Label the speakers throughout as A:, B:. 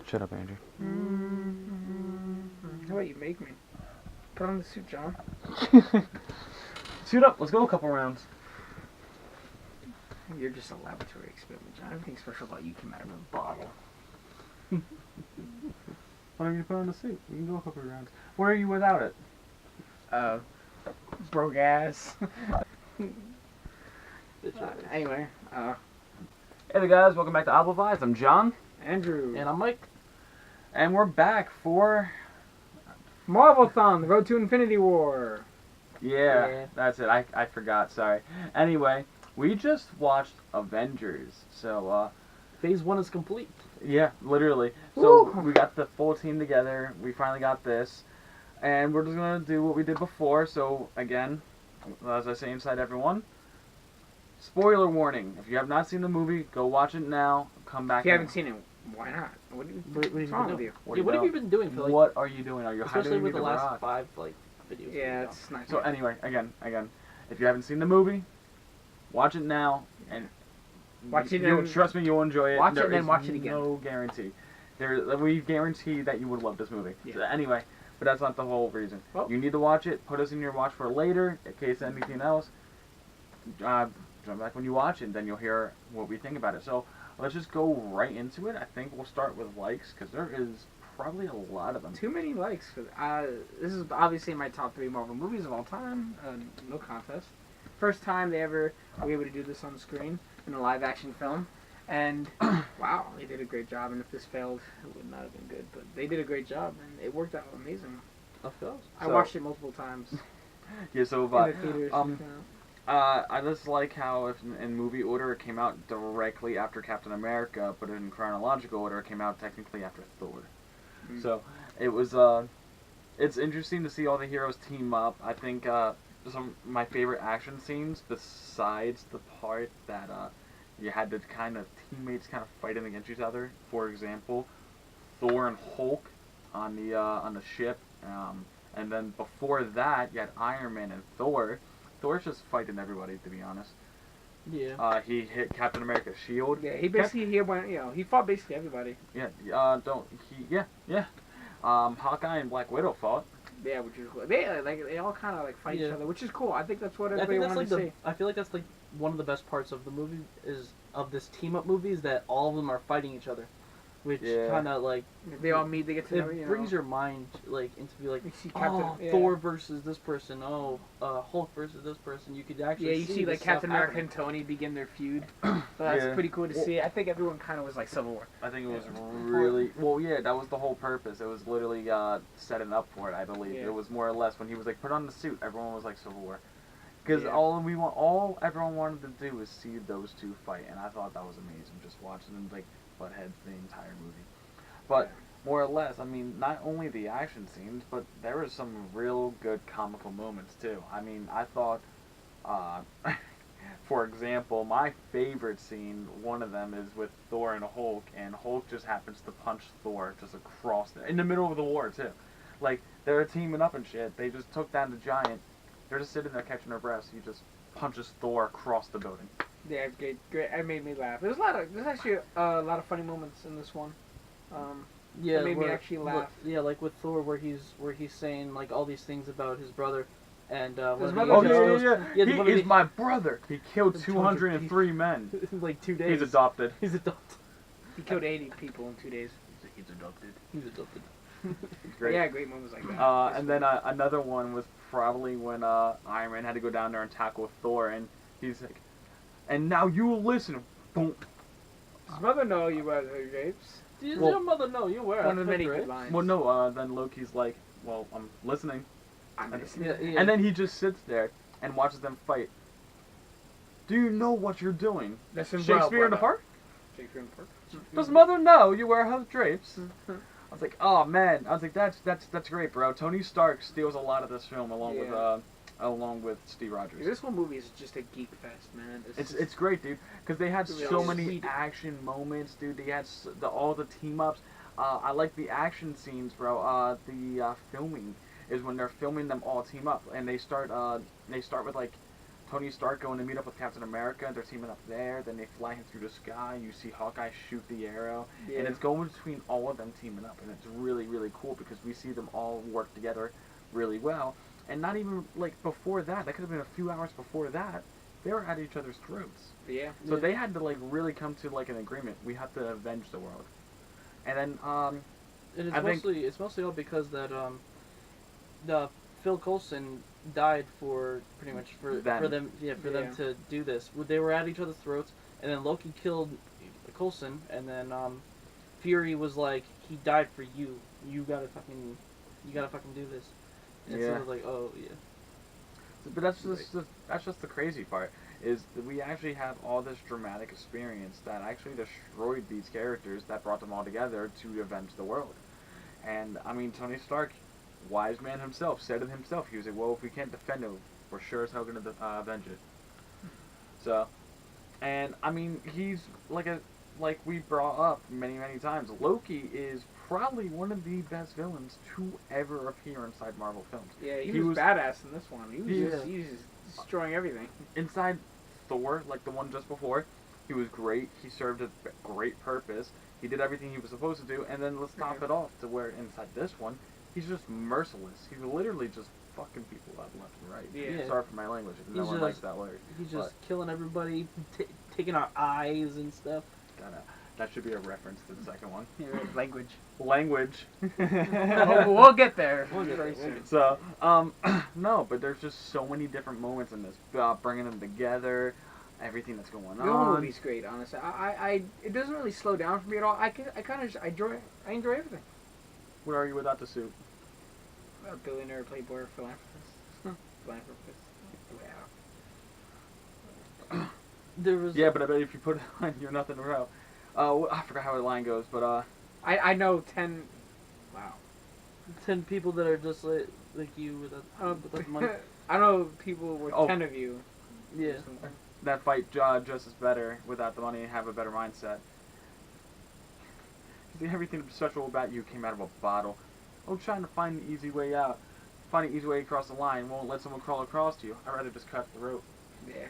A: Shut up, Andrew.
B: How about you make me? Put on the suit, John.
A: Suit up. Let's go a couple rounds.
B: You're just a laboratory experiment, John. Everything special about you came out of a bottle.
A: Why don't you put on the suit? We can go a couple rounds. Where are you without it?
B: Broke ass. Anyway,
A: Hey there, guys. Welcome back to Applevise. I'm John.
B: Andrew.
C: And I'm Mike.
A: And we're back for...
B: MarvelThon, the Road to Infinity War.
A: Yeah, that's it. I forgot. Sorry. Anyway, we just watched Avengers. So,
C: Phase 1 is complete.
A: yeah, literally. So,
B: Woo!
A: we got the full team together. We finally got this. And we're just going to do what we did before. So, again, as I say inside everyone, spoiler warning. If you have not seen the movie, go watch it now. Come back.
B: If you haven't seen it, why not? What
C: What's
B: wrong with you?
A: What,
C: What have you been doing for like?
A: What are you doing? Are you
C: Especially
A: hiding
C: with the
A: underneath a
C: last
A: rock?
C: 5 videos.
B: Yeah, it's not
A: So
B: good.
A: anyway, again, if you haven't seen the movie, watch it now, and
B: Watch it
A: you'll,
B: and-
A: trust me, you'll enjoy it.
B: watch it
A: There
B: and then
A: is
B: watch it again.
A: No guarantee. We guarantee that you would love this movie.
B: Yeah.
A: So anyway, but that's not the whole reason.
B: Well-
A: You need to watch it. Put us in your watch for later, in case anything else. Jump back when you watch it, and then you'll hear what we think about it. So let's just go right into it. I think we'll start with likes, because there is probably a lot of them.
B: Too many likes. This is obviously my top 3 Marvel movies of all time. No contest. First time they ever were able to do this on screen in a live-action film. And, wow, they did a great job. And if this failed, it would not have been good. But they did a great job, and it worked out amazing.
C: Of course.
B: I watched it multiple times
A: Yeah, so
B: in the theaters.
A: I just like how if in movie order it came out directly after Captain America, but in chronological order it came out technically after Thor.
B: Mm.
A: So it was it's interesting to see all the heroes team up. I think some of my favorite action scenes, besides the part that you had the kind of teammates kind of fighting against each other. For example, Thor and Hulk on the ship, and then before that you had Iron Man and Thor. Thor's just fighting everybody, to be honest.
C: Yeah.
A: He hit Captain America's shield.
B: Yeah, he fought basically everybody.
A: Yeah. Hawkeye and Black Widow fought.
B: Yeah, which is cool. They all kind of fight each
C: Yeah.
B: other, which is cool. I think that's what
C: I
B: everybody
C: think that's
B: wanted
C: like
B: to see.
C: I feel like that's like one of the best parts of the movie of this team up movie is that all of them are fighting each other, which
A: Yeah.
C: kind of like
B: They all meet. They get to know.
C: it brings your mind like into be like,
B: You see Captain-
C: oh,
B: yeah.
C: Thor versus this person, Hulk versus this person. You could actually
B: Yeah, you see
C: this
B: Captain
C: stuff
B: America
C: happening.
B: and Tony begin their feud. So that's
A: Yeah.
B: pretty cool to see. I think everyone kind of was like Civil War.
A: I think it was really well. Yeah, that was the whole purpose. It was literally setting up for it. I believe
B: Yeah.
A: it was more or less when he was like, "Put on the suit." Everyone was like, "Civil War," because
B: Yeah.
A: all everyone wanted to do was see those two fight, and I thought that was amazing. Just watching them like butt heads the entire movie. But more or less, I mean, not only the action scenes, but there was some real good comical moments too. I mean, I thought, for example, my favorite scene, one of them is with Thor and Hulk, and Hulk just happens to punch Thor just across in the middle of the war too. Like they're teaming up and shit. They just took down the giant. They're just sitting there catching their breaths. He just punches Thor across the building.
B: Yeah, great. It made me laugh. There's actually a lot of funny moments in this one.
C: Yeah,
B: That made me actually laugh.
C: Yeah, like with Thor, where he's saying like all these things about his brother, and
B: His
C: when
B: brother
C: he
A: Oh
B: just
A: yeah,
C: goes-
A: yeah, yeah.
C: the one
A: He
C: of
A: is my brother. He killed
C: 200
A: 203 men.
C: in like 2 days.
A: He's adopted.
C: He's adopted.
B: He killed 80 people in 2 days.
A: He's adopted.
C: He's adopted.
A: Great.
B: Yeah, great moments like that.
A: And then another one was probably when Iron Man had to go down there and tackle Thor, and he's like, "And now you will listen." Boom.
B: Does mother know you wear her drapes?
C: Does
A: Well,
C: your mother know you wear
B: One of the
C: a
B: many
C: drapes?
B: good lines.
A: Well, no. Then Loki's like, "Well, I'm listening,"
B: I'm
A: and,
B: listening.
C: Yeah.
A: and then he just sits there and watches them fight. Do you know what you're doing?
B: That's in
A: Shakespeare in the Park?
B: Shakespeare in the Park.
A: Does mother know you wear her drapes? I was like, oh man. I was like, that's great, bro. Tony Stark steals a lot of this film along with Steve Rogers.
B: Dude, this whole movie is just a geek fest, man.
A: It's great, dude, because they had
B: Really
A: so
B: awesome.
A: many action moments, dude. They had all the team ups. I like the action scenes, bro. The filming is when they're filming them all team up, and they start with like Tony Stark going to meet up with Captain America. They're teaming up there. Then they fly him through the sky. You see Hawkeye shoot the arrow, and it's going between all of them teaming up, and it's really really cool because we see them all work together really well. And not even like before that. That could have been a few hours before that. They were at each other's throats.
B: Yeah.
A: So they had to like really come to like an agreement. We have to avenge the world. And then
C: And
A: I think
C: it's mostly all because that the Phil Coulson died for pretty much for them to do this. They were at each other's throats, and then Loki killed Coulson, and then Fury was like, he died for you. You gotta fucking do this. And so it was like, oh yeah.
A: But that's just the crazy part, is that we actually have all this dramatic experience that actually destroyed these characters that brought them all together to avenge the world. And I mean, Tony Stark, wise man himself, said it himself. He was like, well, if we can't defend it, we're sure as hell gonna avenge it. So, and I mean, he's like we brought up many times, Loki is probably one of the best villains to ever appear inside Marvel films.
B: Yeah, he was badass in this one. He was just destroying everything.
A: Inside Thor, like the one just before, he was great. He served a great purpose. He did everything he was supposed to do, and then let's top it off to where inside this one, he's just merciless. He's literally just fucking people up left and right.
B: Yeah.
A: Sorry for my language. No one likes that word.
C: He's just killing everybody, taking out eyes and stuff.
A: That should be a reference to the second one.
B: Yeah, language.
A: Language.
B: We'll get there. Very soon.
A: So, no, but there's just so many different moments in this. Bringing them together, everything that's going on.
B: The whole movie's great, honestly. It doesn't really slow down for me at all. I enjoy everything.
A: Where are you without the suit?
B: A billionaire, playboy, philanthropist. Philanthropist. Yeah.
C: There was
A: Yeah, but I bet if you put it on, you're nothing to know. I forgot how the line goes, but
B: I know 10. Wow.
C: 10 people that are just like you without money.
B: I know people with 10 of you.
C: Yeah.
A: that fight just as better without the money and have a better mindset. See, everything special about you came out of a bottle. Oh, trying to find the easy way out. Find the easy way across the line won't let someone crawl across to you. I'd rather just cut the rope.
B: Yeah.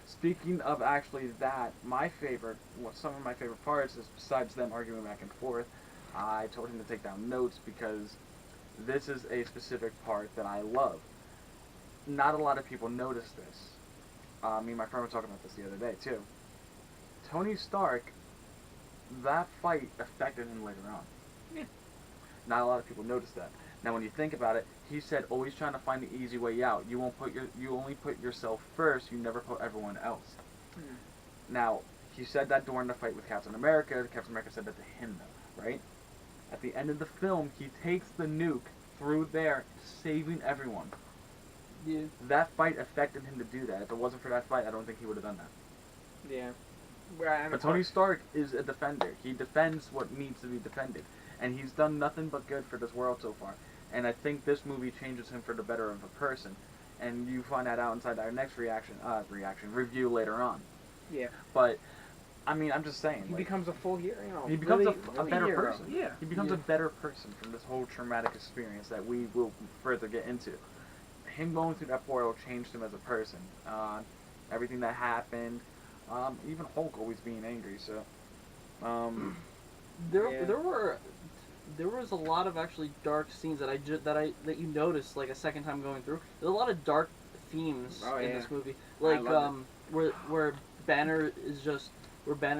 A: Speaking of actually that, some of my favorite parts is besides them arguing back and forth, I told him to take down notes because this is a specific part that I love. Not a lot of people notice this. Me and my friend were talking about this the other day too. Tony Stark, that fight affected him later on.
B: Yeah.
A: Not a lot of people notice that. Now, when you think about it, he said always trying to find the easy way out. You only put yourself first. You never put everyone else.
B: Mm.
A: Now, he said that during the fight with Captain America. Captain America said that to him, though, right? At the end of the film, he takes the nuke through there, saving everyone.
C: Yeah.
A: That fight affected him to do that. If it wasn't for that fight, I don't think he would have done that.
B: Yeah.
A: But Tony Stark is a defender. He defends what needs to be defended. And he's done nothing but good for this world so far. And I think this movie changes him for the better of a person. And you find that out inside our next review later on.
B: Yeah.
A: But, I mean, I'm just saying.
B: He becomes a full hero.
A: He becomes
B: really,
A: a better
B: hero.
A: person.
B: Yeah.
A: He becomes a better person from this whole traumatic experience that we will further get into. Him going through that portal changed him as a person. Everything that happened, even Hulk always being angry. So,
C: there was a lot of actually dark scenes that you noticed like a second time going through. There's a lot of dark themes in this movie, like where Banner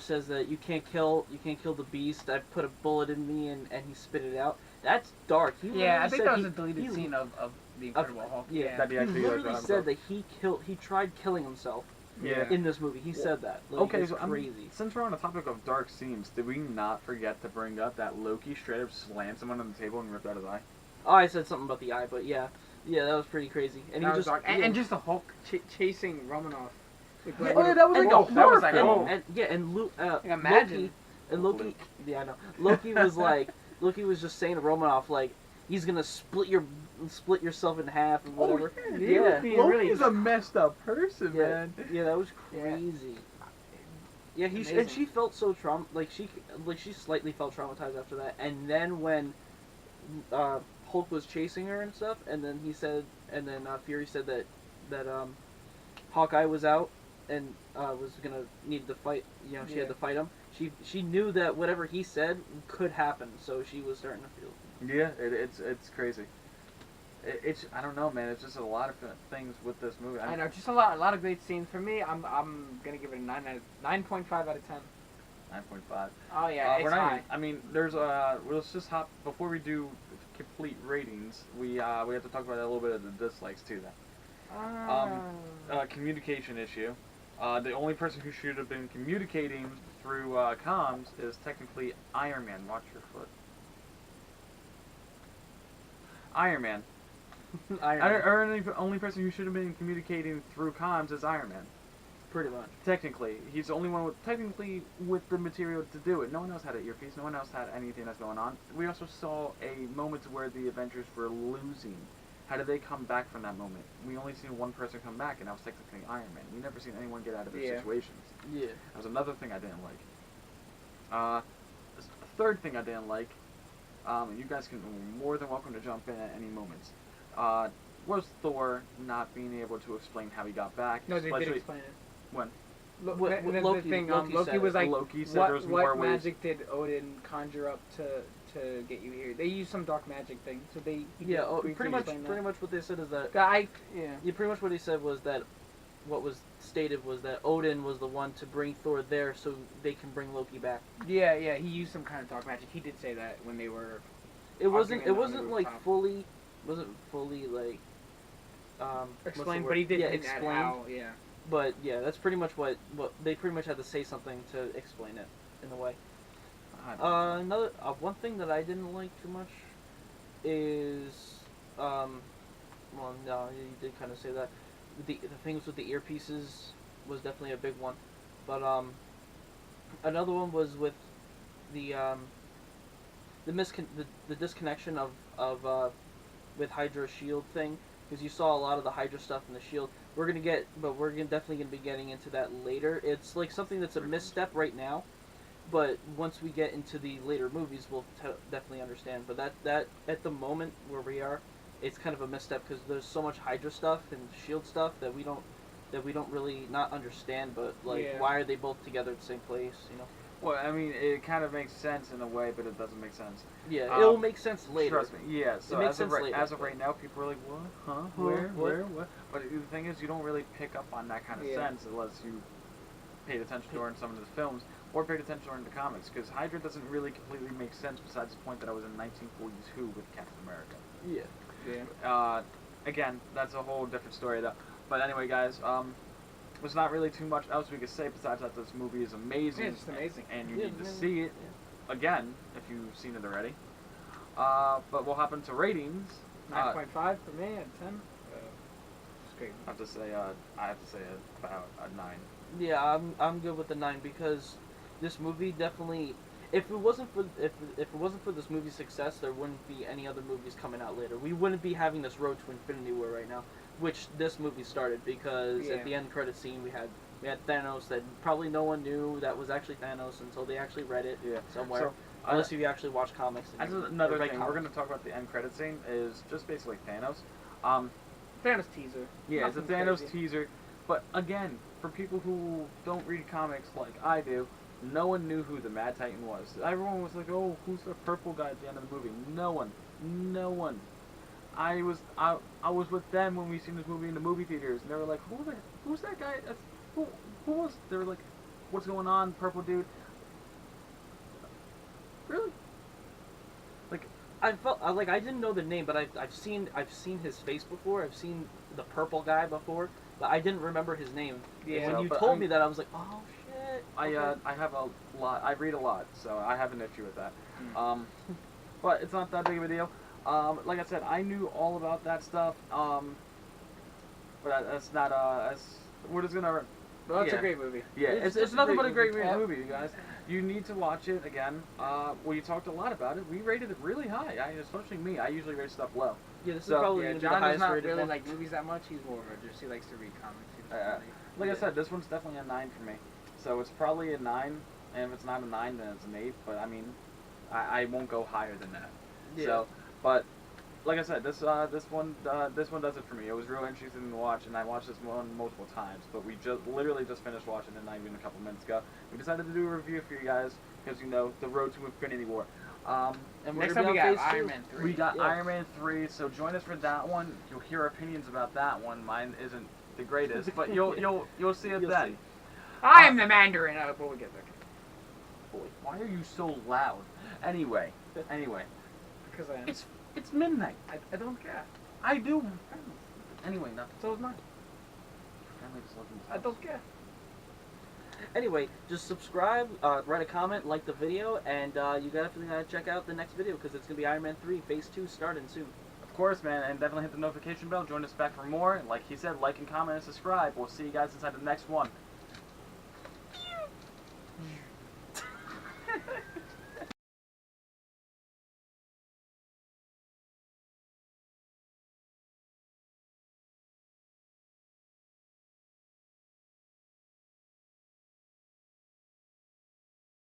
C: says that you can't kill the beast. I put a bullet in me and he spit it out. That's dark.
B: I think that was a deleted scene of the Incredible Hulk.
C: Yeah, he literally said that he tried killing himself.
A: Yeah.
C: In this movie, he said that. Like,
A: okay,
C: it's
A: so
C: crazy.
A: Since we're on the topic of dark scenes, did we not forget to bring up that Loki straight up slammed someone on the table and ripped out his eye?
C: Oh, I said something about the eye, but yeah, that was pretty crazy. And
B: that
C: he
B: was
C: just
B: dark. And just the Hulk chasing Romanoff.
A: That was like a horror film.
B: Imagine.
C: Loki. Yeah, I know. Loki was just saying to Romanoff like he's gonna split yourself in half and whatever.
A: Loki's a messed up person, man.
C: Yeah, that was crazy. Yeah, she felt so she slightly felt traumatized after that. And then when Hulk was chasing her and stuff, and then Fury said that that Hawkeye was out and was gonna need to fight. You know, she had to fight him. She knew that whatever he said could happen, so she was starting to feel.
A: Yeah, it's crazy. It's I don't know, man. It's just a lot of things with this movie.
B: I know, just a lot of great scenes for me. I'm gonna give it a 9.5 out of 10.
A: 9.5.
B: Oh yeah, it's high.
A: Even, I mean, there's let's just hop before we do complete ratings. We have to talk about a little bit of the dislikes too. Then, communication issue. The only person who should have been communicating through comms is technically Iron Man. Watch your foot. Iron Man. The only person who should have been communicating through comms is Iron Man.
C: Pretty much.
A: Technically, he's the only one with the material to do it. No one else had an earpiece. No one else had anything that's going on. We also saw a moment where the Avengers were losing. How did they come back from that moment? We only seen one person come back, and that was technically Iron Man. We never seen anyone get out of their situations.
C: Yeah.
A: That was another thing I didn't like. The third thing I didn't like, you guys can more than welcome to jump in at any moments, was Thor not being able to explain how he got back.
B: No, they did explain it.
A: When?
B: Loki was like,
A: Loki said there was more
B: what
A: ways.
B: magic did Odin conjure up to get you here? They used some dark magic thing, so they
C: pretty much what they said is that pretty much what he said was that what was stated was that Odin was the one to bring Thor there so they can bring Loki back.
B: Yeah, he used some kind of dark magic. He did say that when they were.
C: It wasn't fully like
B: explained, but he did
C: explain.
B: How, yeah.
C: But yeah, that's pretty much what they pretty much had to say something to explain it in a way. Another one thing that I didn't like too much is well, no, you did kind of say that the things with the earpieces was definitely a big one, but another one was with the disconnection of with Hydra's shield thing, because you saw a lot of the Hydra stuff in the shield. We're definitely gonna be getting into that later. It's like something that's a misstep right now, but once we get into the later movies, we'll definitely understand. But that at the moment where we are, it's kind of a misstep because there's so much Hydra stuff and shield stuff that we don't really not understand. But why are they both together at the same place? You know.
A: Well, I mean, it kind of makes sense in a way, but it doesn't make sense.
C: Yeah, it'll make sense later.
A: Trust me. Yeah. So as of right now, people are like, what? Huh? Where? What? But the thing is, you don't really pick up on that kind of sense unless you paid attention during some of the films or paid attention during the comics, because Hydra doesn't really completely make sense besides the point that I was in 1940s Who with Captain America.
B: Yeah.
A: Again, that's a whole different story though. But anyway, guys, there's not really too much else we could say besides that this movie is amazing.
B: Yeah, it's amazing.
A: And you need to see it again if you've seen it already. But we'll hop into ratings.
B: 9.5 for me out of 10. It's great.
A: I have to say about a 9.
C: Yeah, I'm good with the 9 because this movie definitely. If it wasn't for this movie's success, there wouldn't be any other movies coming out later. We wouldn't be having this road to Infinity War right now, which this movie started because at the end credit scene we had Thanos that probably no one knew that was actually Thanos until they actually read it somewhere. So, unless you actually watch comics.
A: That's another thing we're going to talk about. The end credit scene is just basically Thanos.
B: Thanos teaser.
A: Yeah,
B: Nothing
A: it's a Thanos
B: crazy.
A: teaser. But again, for people who don't read comics like I do, no one knew who the Mad Titan was. Everyone was like, "Oh, who's the purple guy at the end of the movie?" No one. I was with them when we seen this movie in the movie theaters, and they were like, "Who's that guy? Who was?" They were like, "What's going on, purple dude?" Really?
C: Like I felt like I didn't know the name, but I've seen his face before. I've seen the purple guy before, but I didn't remember his name.
B: Yeah.
C: When you told me that, I was like, "Oh shit."
A: I have a lot. I read a lot, so I have an issue with that. But it's not that big of a deal. Like I said, I knew all about that stuff. But that's not we're just gonna.
B: Well, it's a great movie.
A: Yeah, it's nothing but a great movie, you guys. You need to watch it again. We talked a lot about it. We rated it really high. Especially me. I usually rate stuff low.
C: Yeah, this is probably
B: John
C: the
B: does
C: highest
B: not
C: rated
B: really
C: one.
B: like movies that much. He's more of a just he likes to read comics.
A: Like I said, this one's definitely a 9 for me. So it's probably a 9, and if it's not a 9, then it's an 8. But I mean, I won't go higher than that.
C: Yeah.
A: So, but like I said, this one does it for me. It was real interesting to watch, and I watched this one multiple times. But we just literally just finished watching it not even a couple minutes ago. We decided to do a review for you guys because the road to Infinity War.
C: And
B: Next
C: we're
B: time
C: gonna
B: we
C: be
B: got
C: on phase
B: Iron
C: two.
B: Man 3.
A: We got
C: Yeah.
A: Iron Man 3, so join us for that one. You'll hear opinions about that one. Mine isn't the greatest, but you'll see it
C: You'll
A: then.
C: see.
B: I am the Mandarin. But we'll get there.
A: Boy, why are you so loud? Anyway,
B: Because I am.
A: it's midnight.
B: I don't care.
A: I do. Anyway, nothing.
B: So is mine.
A: Family just loves
B: I don't care.
C: Anyway, just subscribe, write a comment, like the video, and you definitely gotta check out the next video because it's gonna be Iron Man 3 Phase 2 starting soon.
A: Of course, man, and definitely hit the notification bell. Join us back for more. Like he said, like and comment and subscribe. We'll see you guys inside the next one.